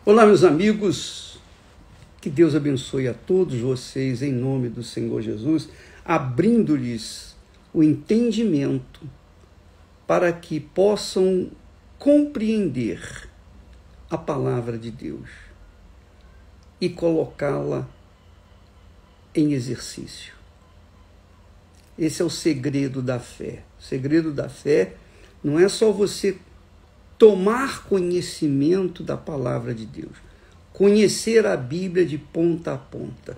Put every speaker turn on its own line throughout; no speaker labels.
Olá, meus amigos, que Deus abençoe a todos vocês em nome do Senhor Jesus, abrindo-lhes o entendimento para que possam compreender a palavra de Deus e colocá-la em exercício. Esse é o segredo da fé. O segredo da fé não é só você tomar conhecimento da palavra de Deus, conhecer a Bíblia de ponta a ponta.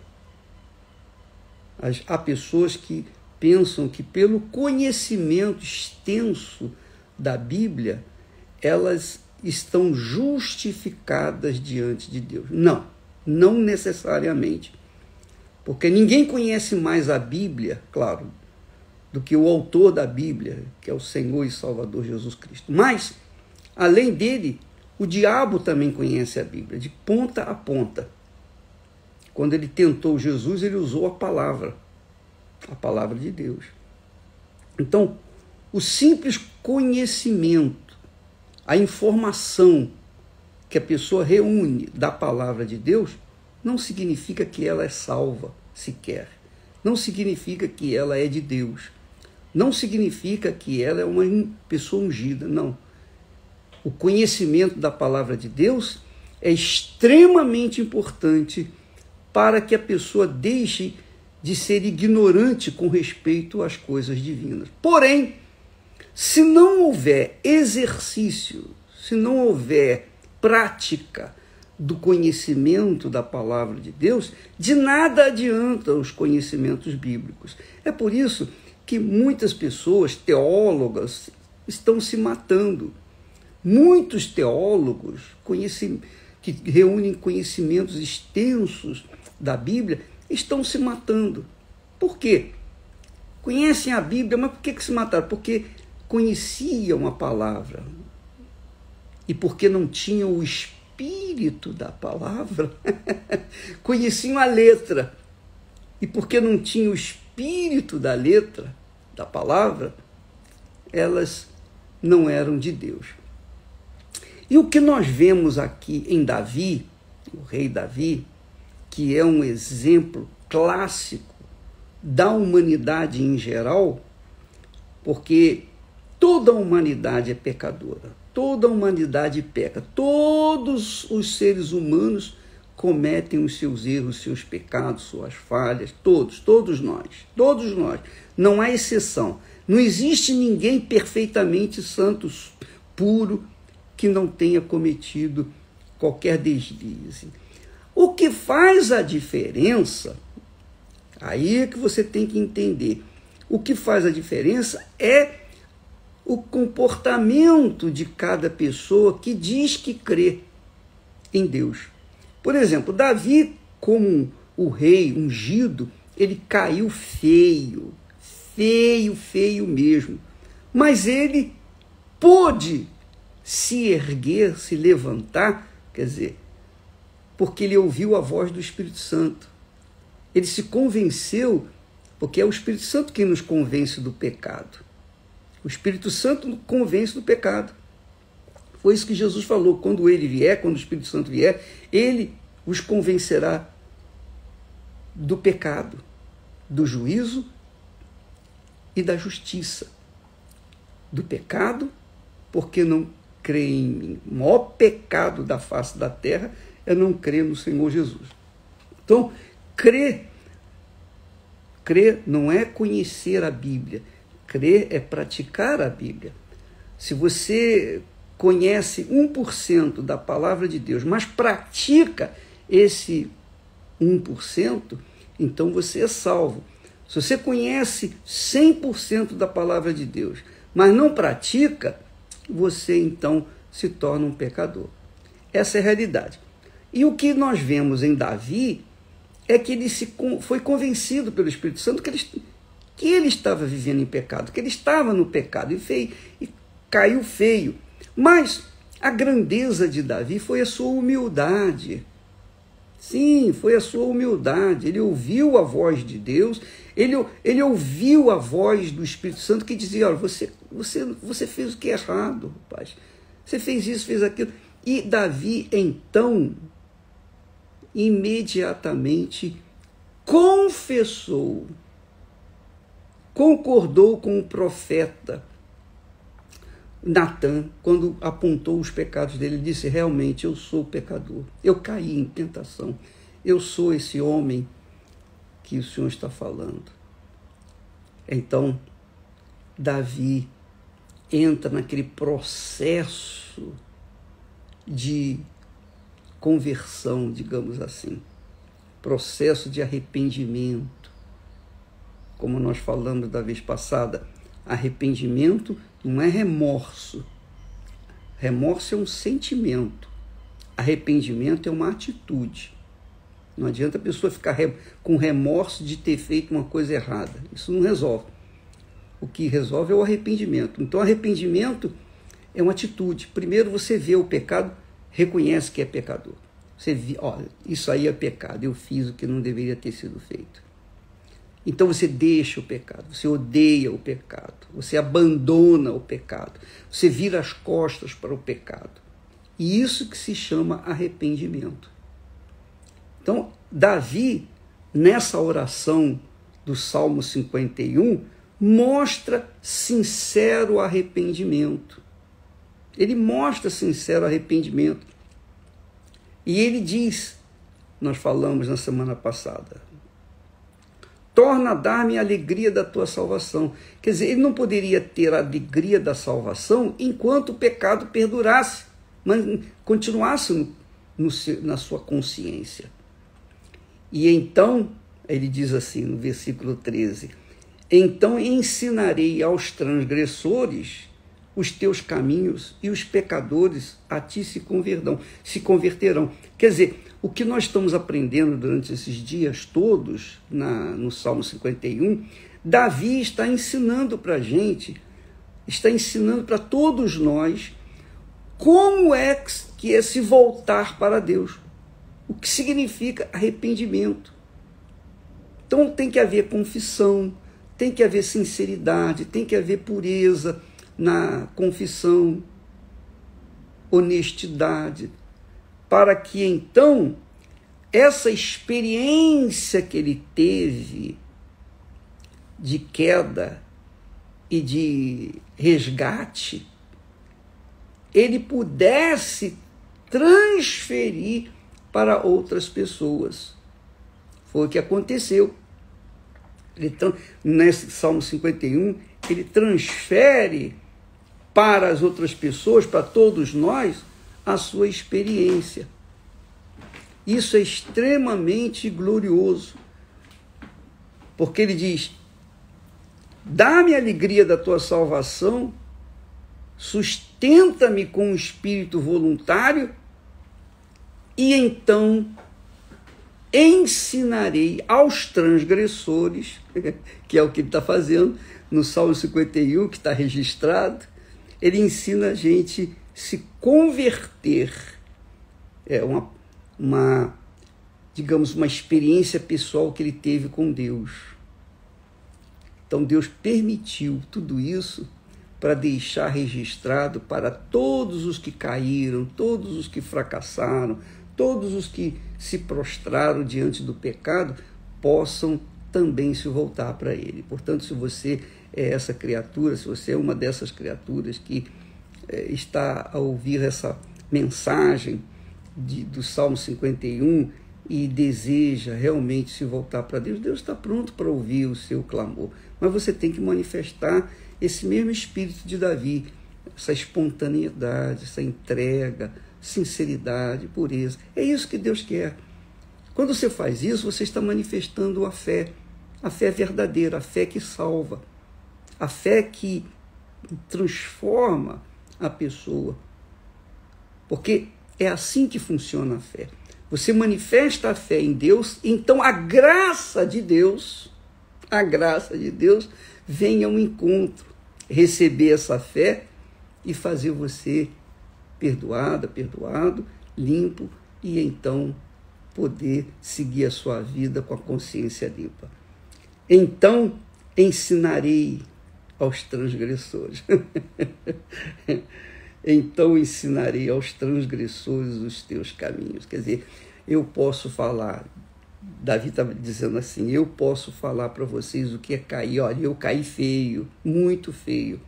Há pessoas que pensam que pelo conhecimento extenso da Bíblia, elas estão justificadas diante de Deus. Não necessariamente. Porque ninguém conhece mais a Bíblia, claro, do que o autor da Bíblia, que é o Senhor e Salvador Jesus Cristo. Mas, além dele, o diabo também conhece a Bíblia, de ponta a ponta. Quando ele tentou Jesus, ele usou a palavra de Deus. Então, o simples conhecimento, a informação que a pessoa reúne da palavra de Deus, não significa que ela é salva sequer. Não significa que ela é de Deus. Não significa que ela é uma pessoa ungida, não. O conhecimento da palavra de Deus é extremamente importante para que a pessoa deixe de ser ignorante com respeito às coisas divinas. Porém, se não houver exercício, se não houver prática do conhecimento da palavra de Deus, de nada adiantam os conhecimentos bíblicos. É por isso que muitas pessoas, teólogas, estão se matando. Muitos teólogos que reúnem conhecimentos extensos da Bíblia estão se matando. Por quê? Conhecem a Bíblia, mas por que se mataram? Porque conheciam a palavra e porque não tinham o espírito da palavra, conheciam a letra e porque não tinham o espírito da letra, da palavra, elas não eram de Deus. E o que nós vemos aqui em Davi, o rei Davi, que é um exemplo clássico da humanidade em geral, porque toda a humanidade é pecadora, toda a humanidade peca, todos os seres humanos cometem os seus erros, seus pecados, suas falhas, todos nós, não há exceção. Não existe ninguém perfeitamente santo, puro, que não tenha cometido qualquer deslize. O que faz a diferença, aí é que você tem que entender, o que faz a diferença é o comportamento de cada pessoa que diz que crê em Deus. Por exemplo, Davi, como o rei ungido, ele caiu feio mesmo, mas ele pôde se erguer, se levantar, quer dizer, porque ele ouviu a voz do Espírito Santo. Ele se convenceu, porque é o Espírito Santo quem nos convence do pecado. O Espírito Santo nos convence do pecado. Foi isso que Jesus falou, quando o Espírito Santo vier, ele os convencerá do pecado, do juízo e da justiça. Do pecado, porque não crê em mim. O maior pecado da face da terra é não crer no Senhor Jesus. Então, crer não é conhecer a Bíblia. Crer é praticar a Bíblia. Se você conhece 1% da palavra de Deus, mas pratica esse 1%, então você é salvo. Se você conhece 100% da palavra de Deus, mas não pratica, você então se torna um pecador. Essa é a realidade. E o que nós vemos em Davi é que ele foi convencido pelo Espírito Santo que ele estava vivendo em pecado, que ele estava no pecado e caiu feio. Mas a grandeza de Davi foi a sua humildade. Sim, foi a sua humildade. Ele ouviu a voz de Deus, ele ouviu a voz do Espírito Santo que dizia: olha, você fez o que é errado, rapaz. Você fez isso, fez aquilo. E Davi, então, imediatamente confessou, concordou com o profeta Natã, quando apontou os pecados dele. Ele disse: realmente, eu sou pecador, eu caí em tentação, eu sou esse homem que o Senhor está falando. Então, Davi entra naquele processo de conversão, digamos assim, processo de arrependimento. Como nós falamos da vez passada, arrependimento não é remorso. Remorso é um sentimento. Arrependimento é uma atitude. Não adianta a pessoa ficar com remorso de ter feito uma coisa errada. Isso não resolve. O que resolve é o arrependimento. Então, arrependimento é uma atitude. Primeiro você vê o pecado, reconhece que é pecador. Você vê, olha, isso aí é pecado, eu fiz o que não deveria ter sido feito. Então você deixa o pecado, você odeia o pecado, você abandona o pecado, você vira as costas para o pecado. E isso que se chama arrependimento. Então, Davi, nessa oração do Salmo 51, mostra sincero arrependimento. Ele mostra sincero arrependimento. E ele diz, nós falamos na semana passada, torna a dar-me a alegria da tua salvação. Quer dizer, ele não poderia ter a alegria da salvação enquanto o pecado perdurasse, mas continuasse na sua consciência. E então, ele diz assim no versículo 13, então ensinarei aos transgressores os teus caminhos e os pecadores a ti se converterão. Quer dizer, o que nós estamos aprendendo durante esses dias todos, no Salmo 51, Davi está ensinando para a gente, está ensinando para todos nós, como é que é se voltar para Deus. O que significa arrependimento. Então tem que haver confissão, tem que haver sinceridade, tem que haver pureza na confissão, honestidade, para que então essa experiência que ele teve de queda e de resgate, ele pudesse transferir para outras pessoas. Foi o que aconteceu. Nesse Salmo 51, ele transfere para as outras pessoas, para todos nós, a sua experiência. Isso é extremamente glorioso, porque ele diz, dá-me a alegria da tua salvação, sustenta-me com um espírito voluntário, e então ensinarei aos transgressores, que é o que ele está fazendo no Salmo 51, que está registrado, ele ensina a gente se converter. É digamos, uma experiência pessoal que ele teve com Deus. Então Deus permitiu tudo isso para deixar registrado para todos os que caíram, todos os que fracassaram, todos os que se prostraram diante do pecado, possam também se voltar para ele. Portanto, se você é essa criatura, se você é uma dessas criaturas que está a ouvir essa mensagem do Salmo 51 e deseja realmente se voltar para Deus, Deus está pronto para ouvir o seu clamor. Mas você tem que manifestar esse mesmo espírito de Davi, essa espontaneidade, essa entrega, sinceridade, pureza. É isso que Deus quer. Quando você faz isso, você está manifestando a fé verdadeira, a fé que salva, a fé que transforma a pessoa. Porque é assim que funciona a fé. Você manifesta a fé em Deus, então a graça de Deus vem ao encontro, receber essa fé e fazer você perdoado, limpo, e então poder seguir a sua vida com a consciência limpa. Então ensinarei aos transgressores. então ensinarei aos transgressores os teus caminhos. Quer dizer, eu posso falar, Davi estava dizendo assim, eu posso falar para vocês o que é cair. Olha, eu caí feio, muito feio,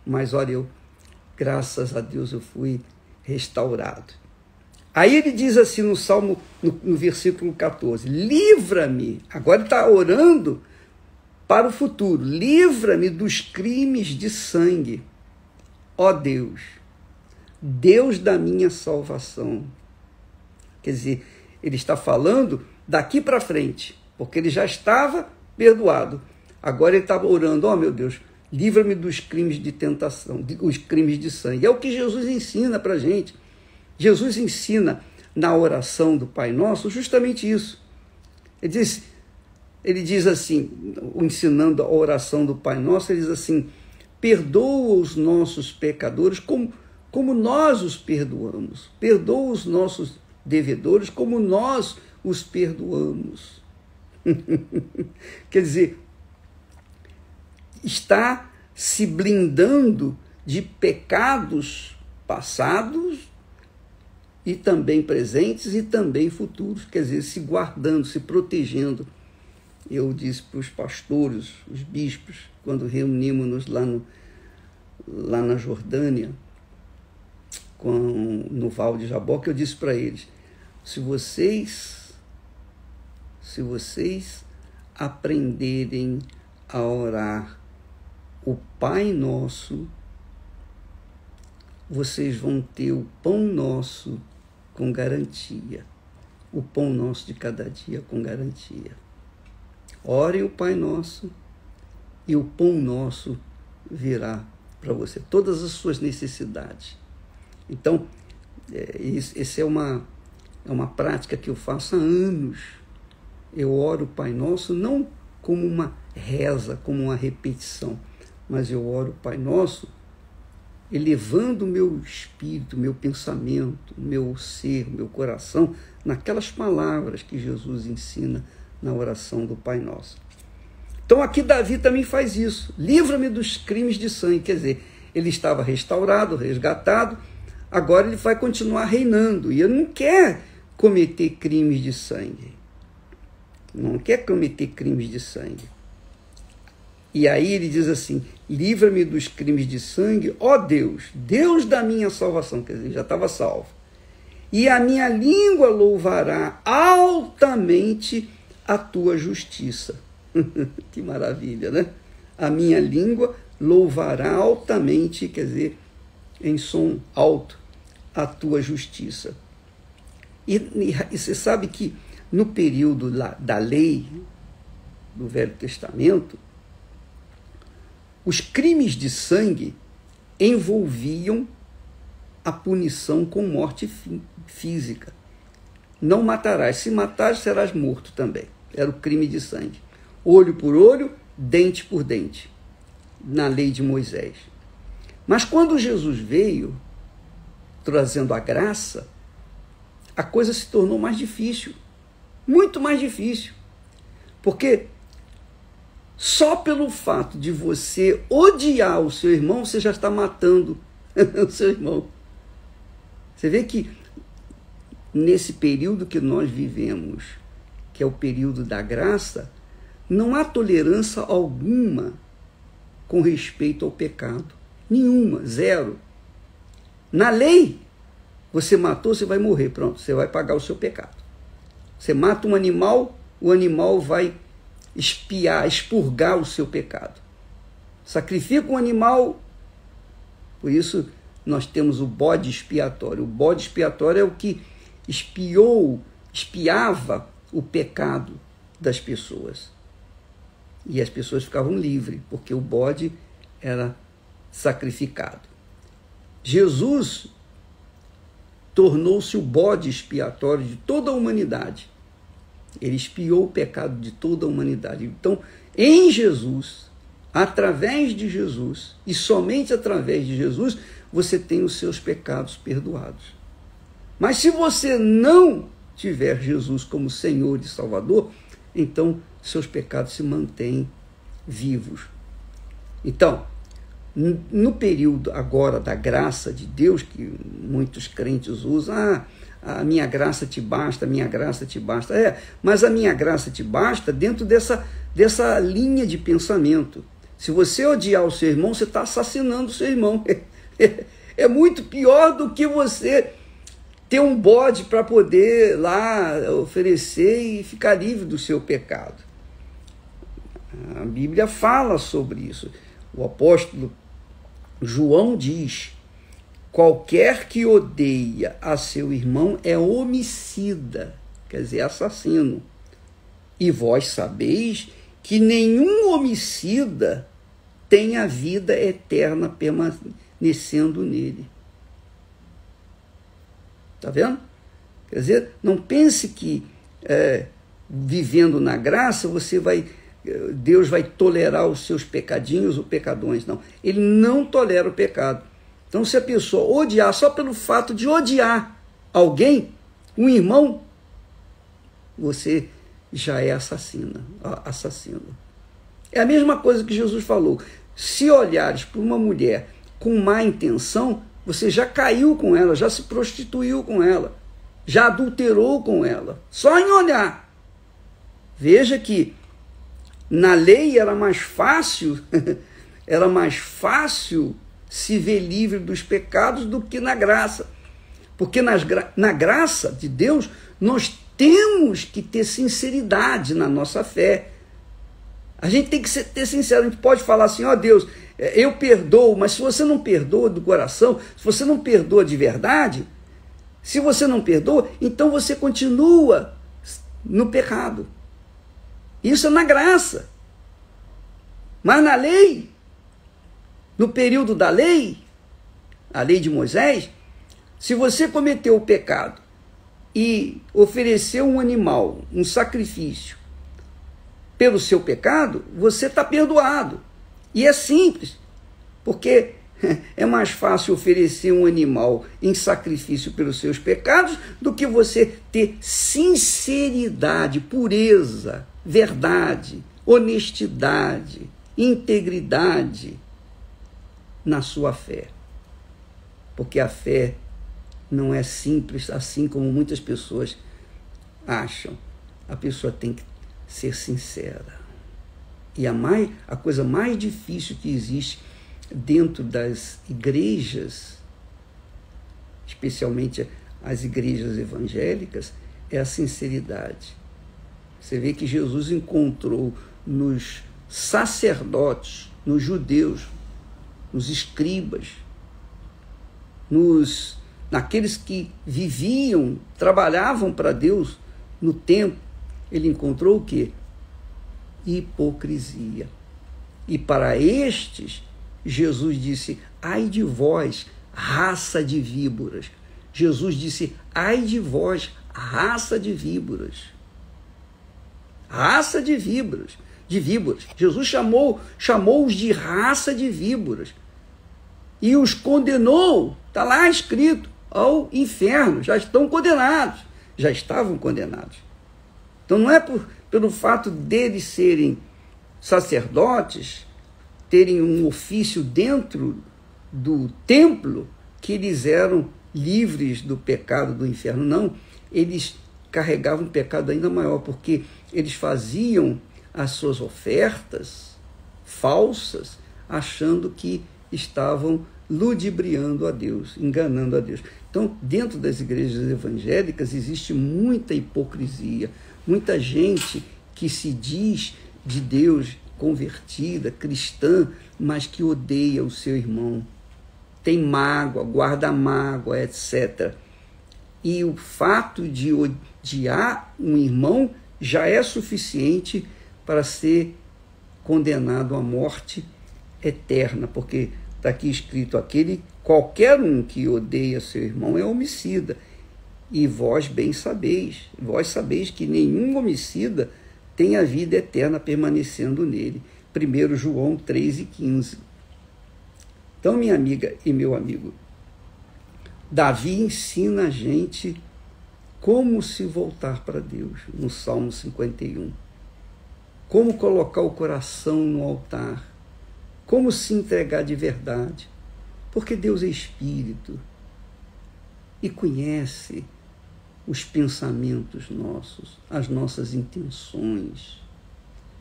mas olha, eu, graças a Deus, eu fui restaurado. Aí ele diz assim no Salmo, no versículo 14, livra-me, agora ele está orando para o futuro, livra-me dos crimes de sangue, ó Deus, Deus da minha salvação. Quer dizer, ele está falando daqui para frente, porque ele já estava perdoado. Agora ele estava orando, ó meu Deus, livra-me dos crimes de tentação, os crimes de sangue. É o que Jesus ensina para a gente. Jesus ensina na oração do Pai Nosso justamente isso. Ele diz assim, ensinando a oração do Pai Nosso, ele diz assim, perdoa os nossos pecadores como nós os perdoamos. Perdoa os nossos devedores como nós os perdoamos. Quer dizer, está se blindando de pecados passados e também presentes e também futuros. Quer dizer, se guardando, se protegendo. Eu disse para os pastores, os bispos, quando reunimos-nos lá na Jordânia, no Val de Jaboque, eu disse para eles, se vocês aprenderem a orar o Pai Nosso, vocês vão ter o pão nosso com garantia. O pão nosso de cada dia com garantia. Orem o Pai Nosso e o pão nosso virá para você. Todas as suas necessidades. Então, essa é uma prática que eu faço há anos. Eu oro o Pai Nosso não como uma reza, como uma repetição, mas eu oro o Pai Nosso elevando o meu espírito, meu pensamento, meu ser, meu coração, naquelas palavras que Jesus ensina na oração do Pai Nosso. Então aqui Davi também faz isso. Livra-me dos crimes de sangue. Quer dizer, ele estava restaurado, resgatado, agora ele vai continuar reinando. E ele não quer cometer crimes de sangue. Não quer cometer crimes de sangue. E aí ele diz assim, livra-me dos crimes de sangue, ó Deus, Deus da minha salvação. Quer dizer, já estava salvo. E a minha língua louvará altamente a tua justiça. Que maravilha, né? A minha língua louvará altamente, quer dizer, em som alto, a tua justiça. E você sabe que no período da lei, do Velho Testamento, os crimes de sangue envolviam a punição com morte física. Não matarás. Se matares, serás morto também. Era o crime de sangue. Olho por olho, dente por dente. Na lei de Moisés. Mas quando Jesus veio, trazendo a graça, a coisa se tornou mais difícil. Muito mais difícil. Porque só pelo fato de você odiar o seu irmão, você já está matando o seu irmão. Você vê que nesse período que nós vivemos, que é o período da graça, não há tolerância alguma com respeito ao pecado. Nenhuma, zero. Na lei, você matou, você vai morrer, pronto, você vai pagar o seu pecado. Você mata um animal, o animal vai expurgar o seu pecado. Sacrifica um animal, por isso nós temos o bode expiatório. O bode expiatório é o que espiava o pecado das pessoas. E as pessoas ficavam livres, porque o bode era sacrificado. Jesus tornou-se o bode expiatório de toda a humanidade. Ele expiou o pecado de toda a humanidade. Então, em Jesus, através de Jesus, e somente através de Jesus, você tem os seus pecados perdoados. Mas se você não tiver Jesus como Senhor e Salvador, então seus pecados se mantêm vivos. Então, No período agora da graça de Deus, que muitos crentes usam, a minha graça te basta, a minha graça te basta. Mas a minha graça te basta dentro dessa linha de pensamento. Se você odiar o seu irmão, você está assassinando o seu irmão. É muito pior do que você ter um bode para poder lá oferecer e ficar livre do seu pecado. A Bíblia fala sobre isso. O apóstolo João diz: qualquer que odeia a seu irmão é homicida, quer dizer, assassino. E vós sabeis que nenhum homicida tem a vida eterna permanecendo nele. Está vendo? Quer dizer, não pense que vivendo na graça Deus vai tolerar os seus pecadinhos ou pecadões. Não, ele não tolera o pecado. Então, se a pessoa odiar só pelo fato de odiar alguém, um irmão, você já é assassino. É a mesma coisa que Jesus falou. Se olhares para uma mulher com má intenção, você já caiu com ela, já se prostituiu com ela, já adulterou com ela, só em olhar. Veja que na lei era mais fácil se ver livre dos pecados do que na graça. Porque na graça de Deus, nós temos que ter sinceridade na nossa fé. A gente tem que ter sincero. A gente pode falar assim: ó Deus, eu perdoo, mas se você não perdoa do coração, se você não perdoa de verdade, se você não perdoa, então você continua no pecado. Isso é na graça. Mas na lei, no período da lei, a lei de Moisés, se você cometeu o pecado e ofereceu um animal, um sacrifício, pelo seu pecado, você está perdoado. E é simples, porque é mais fácil oferecer um animal em sacrifício pelos seus pecados do que você ter sinceridade, pureza, verdade, honestidade, integridade na sua fé. Porque a fé não é simples assim como muitas pessoas acham. A pessoa tem que ser sincera. E a coisa mais difícil que existe dentro das igrejas, especialmente as igrejas evangélicas, é a sinceridade. Você vê que Jesus encontrou nos sacerdotes, nos judeus, nos escribas, naqueles que viviam, trabalhavam para Deus no templo, ele encontrou o quê? Hipocrisia. E para estes, Jesus disse: ai de vós, raça de víboras. Jesus disse: ai de vós, raça de víboras. Raça de víboras. Jesus chamou-os de raça de víboras. E os condenou, está lá escrito, ao inferno. Já estão condenados. Já estavam condenados. Então não é pelo fato deles serem sacerdotes, terem um ofício dentro do templo, que eles eram livres do pecado do inferno. Não, eles carregavam um pecado ainda maior, porque eles faziam as suas ofertas falsas, achando que estavam ludibriando a Deus, enganando a Deus. Então, dentro das igrejas evangélicas existe muita hipocrisia, muita gente que se diz de Deus, convertida, cristã, mas que odeia o seu irmão, tem mágoa, guarda mágoa, etc. E o fato de odiar um irmão já é suficiente para ser condenado à morte eterna, porque está aqui escrito: qualquer um que odeia seu irmão é homicida. E vós bem sabeis, que nenhum homicida tem a vida eterna permanecendo nele. 1 João 3,15. Então, minha amiga e meu amigo, Davi ensina a gente como se voltar para Deus, no Salmo 51. Como colocar o coração no altar, como se entregar de verdade, porque Deus é Espírito e conhece os pensamentos nossos, as nossas intenções.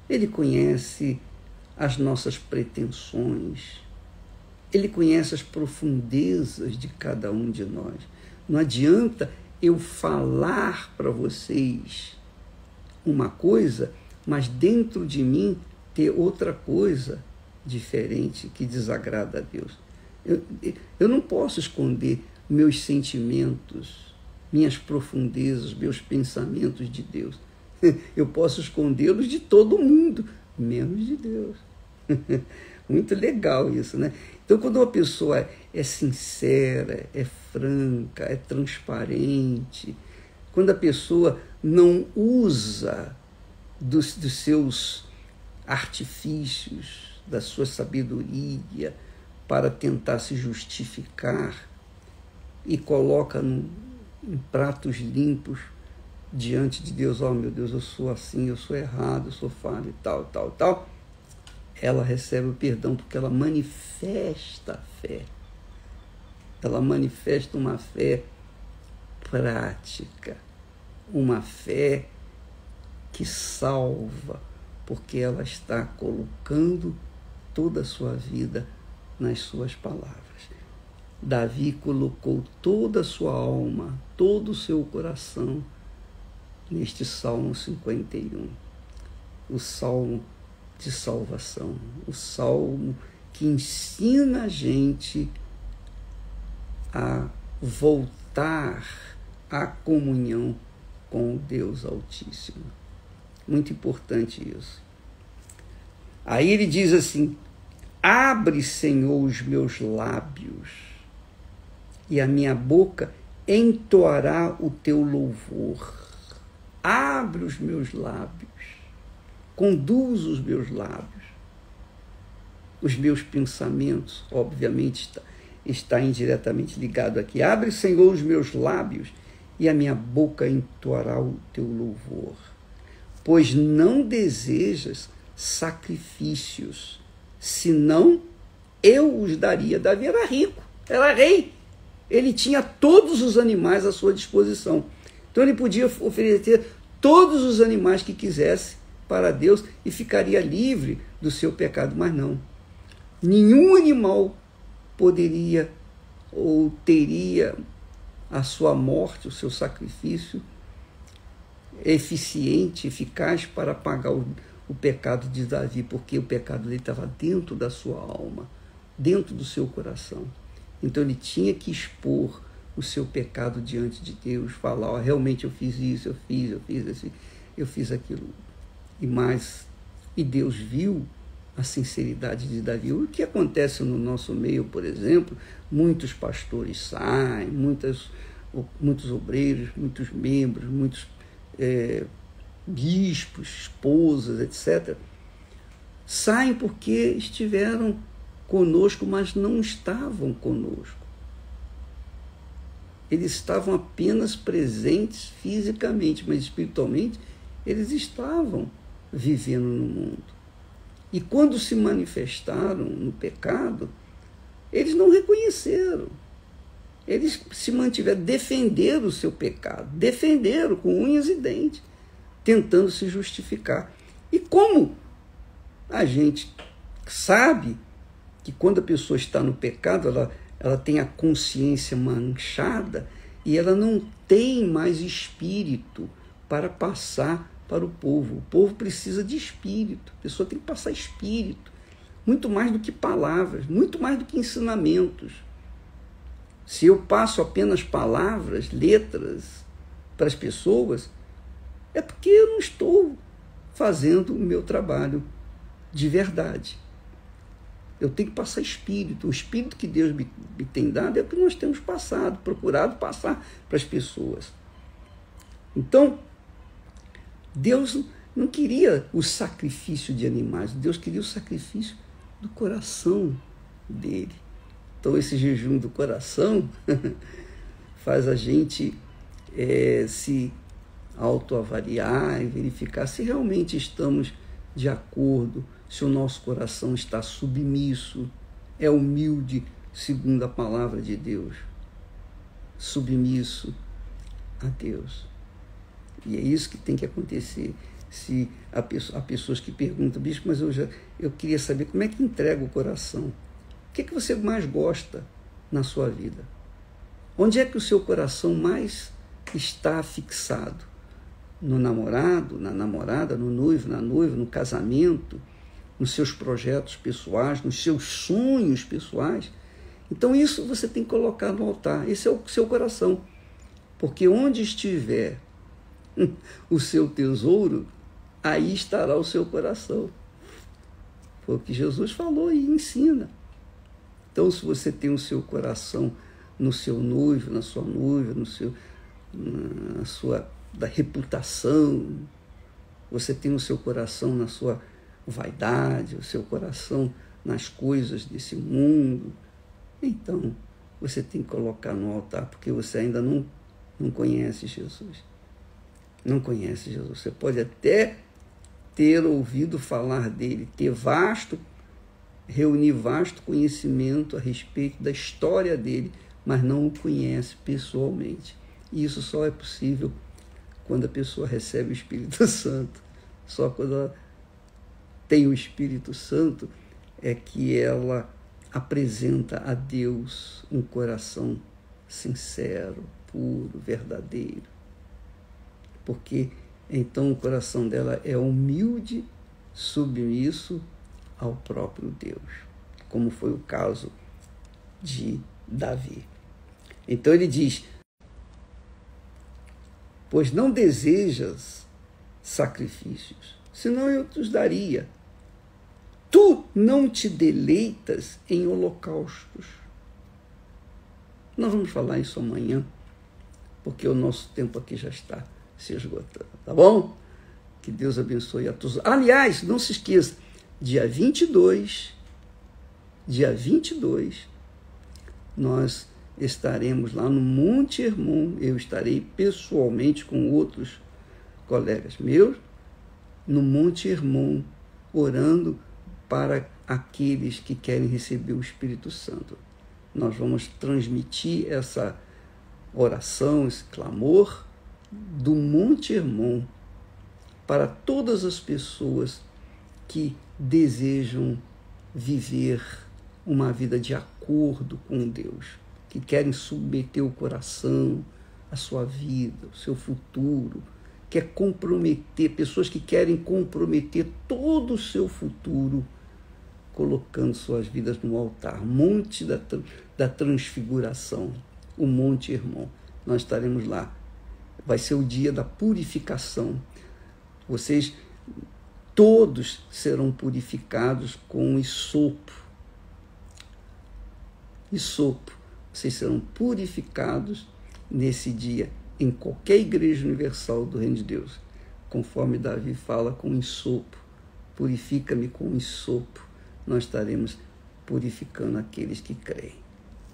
Ele conhece as nossas pretensões. Ele conhece as profundezas de cada um de nós. Não adianta eu falar para vocês uma coisa, mas dentro de mim ter outra coisa diferente que desagrada a Deus. Eu não posso esconder meus sentimentos, minhas profundezas, meus pensamentos de Deus. Eu posso escondê-los de todo mundo, menos de Deus. Muito legal isso, né? Então, quando uma pessoa é sincera, é franca, é transparente, quando a pessoa não usa dos seus artifícios, da sua sabedoria para tentar se justificar e coloca em pratos limpos diante de Deus, oh meu Deus, eu sou assim, eu sou errado, eu sou falho e tal, tal, tal, ela recebe o perdão porque ela manifesta a fé. Ela manifesta uma fé prática, uma fé que salva, porque ela está colocando toda a sua vida nas suas palavras. Davi colocou toda a sua alma, todo o seu coração neste Salmo 51, o Salmo de salvação, o Salmo que ensina a gente a voltar à comunhão com o Deus Altíssimo. Muito importante isso. Aí ele diz assim: abre, Senhor, os meus lábios, e a minha boca entoará o teu louvor. Abre os meus lábios, conduz os meus lábios. Os meus pensamentos, obviamente, está indiretamente ligado aqui. Abre, Senhor, os meus lábios, e a minha boca entoará o teu louvor. Pois não desejas sacrifícios, senão eu os daria. Davi era rico, era rei. Ele tinha todos os animais à sua disposição. Então ele podia oferecer todos os animais que quisesse para Deus e ficaria livre do seu pecado. Mas não. Nenhum animal poderia ou teria a sua morte, o seu sacrifício eficiente, eficaz para pagar o pecado de Davi, porque o pecado dele estava dentro da sua alma, dentro do seu coração. Então ele tinha que expor o seu pecado diante de Deus, falar, realmente eu fiz isso, eu fiz aquilo. E Deus viu a sinceridade de Davi. O que acontece no nosso meio, por exemplo, muitos pastores saem, muitos obreiros, muitos membros, muitos bispos, esposas, etc., saem porque estiveram conosco, mas não estavam conosco. Eles estavam apenas presentes fisicamente, mas espiritualmente eles estavam vivendo no mundo. E quando se manifestaram no pecado, eles não reconheceram. Eles se mantiveram, defenderam o seu pecado, defenderam com unhas e dentes, tentando se justificar. E como a gente sabe que quando a pessoa está no pecado, ela tem a consciência manchada e ela não tem mais espírito para passar para o povo. O povo precisa de espírito, a pessoa tem que passar espírito, muito mais do que palavras, muito mais do que ensinamentos. Se eu passo apenas palavras, letras para as pessoas, é porque eu não estou fazendo o meu trabalho de verdade. Eu tenho que passar espírito. O espírito que Deus me tem dado é o que nós temos passado, procurado passar para as pessoas. Então, Deus não queria o sacrifício de animais, Deus queria o sacrifício do coração dele. Então, esse jejum do coração faz a gente se autoavaliar e verificar se realmente estamos de acordo, se o nosso coração está submisso, é humilde, segundo a palavra de Deus, submisso a Deus. E é isso que tem que acontecer. Se há pessoas que perguntam, bispo, mas eu queria saber como é que entrega o coração. O que é que você mais gosta na sua vida? Onde é que o seu coração mais está fixado? No namorado, na namorada, no noivo, na noiva, no casamento, nos seus projetos pessoais, nos seus sonhos pessoais? Então isso você tem que colocar no altar. Esse é o seu coração. Porque onde estiver o seu tesouro, aí estará o seu coração. Foi o que Jesus falou e ensina. Então, se você tem o seu coração no seu noivo, na sua noiva, na sua da reputação, você tem o seu coração na sua vaidade, o seu coração nas coisas desse mundo, então você tem que colocar no altar, porque você ainda não conhece Jesus. Não conhece Jesus. Você pode até ter ouvido falar dele, reunir vasto conhecimento a respeito da história dele, mas não o conhece pessoalmente. E isso só é possível quando a pessoa recebe o Espírito Santo. Só quando ela tem o Espírito Santo é que ela apresenta a Deus um coração sincero, puro, verdadeiro. Porque então o coração dela é humilde, submisso ao próprio Deus, como foi o caso de Davi. Então ele diz: pois não desejas sacrifícios, senão eu te os daria. Tu não te deleitas em holocaustos. Nós vamos falar isso amanhã, porque o nosso tempo aqui já está se esgotando, tá bom? Que Deus abençoe a todos. Aliás, não se esqueça, dia 22, nós estaremos lá no Monte Hermon. Eu estarei pessoalmente com outros colegas meus no Monte Hermon, orando para aqueles que querem receber o Espírito Santo. Nós vamos transmitir essa oração, esse clamor do Monte Hermon para todas as pessoas que desejam viver uma vida de acordo com Deus, que querem submeter o coração, a sua vida, o seu futuro, quer comprometer, pessoas que querem comprometer todo o seu futuro, colocando suas vidas no altar, Monte da Transfiguração, o Monte Hermon. Nós estaremos lá. Vai ser o dia da purificação. Vocês todos serão purificados com isopo. Isopo. Vocês serão purificados nesse dia, em qualquer igreja universal do Reino de Deus. Conforme Davi fala, com isopo. Purifica-me com isopo. Nós estaremos purificando aqueles que creem.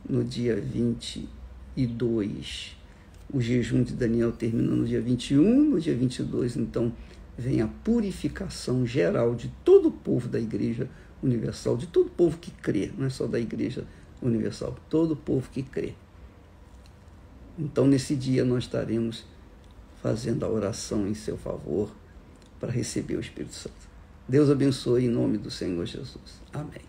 No dia 22, o jejum de Daniel termina no dia 21, no dia 22, então, vem a purificação geral de todo o povo da Igreja Universal, de todo o povo que crê, não é só da Igreja Universal, todo o povo que crê. Então, nesse dia, nós estaremos fazendo a oração em seu favor para receber o Espírito Santo. Deus abençoe em nome do Senhor Jesus. Amém.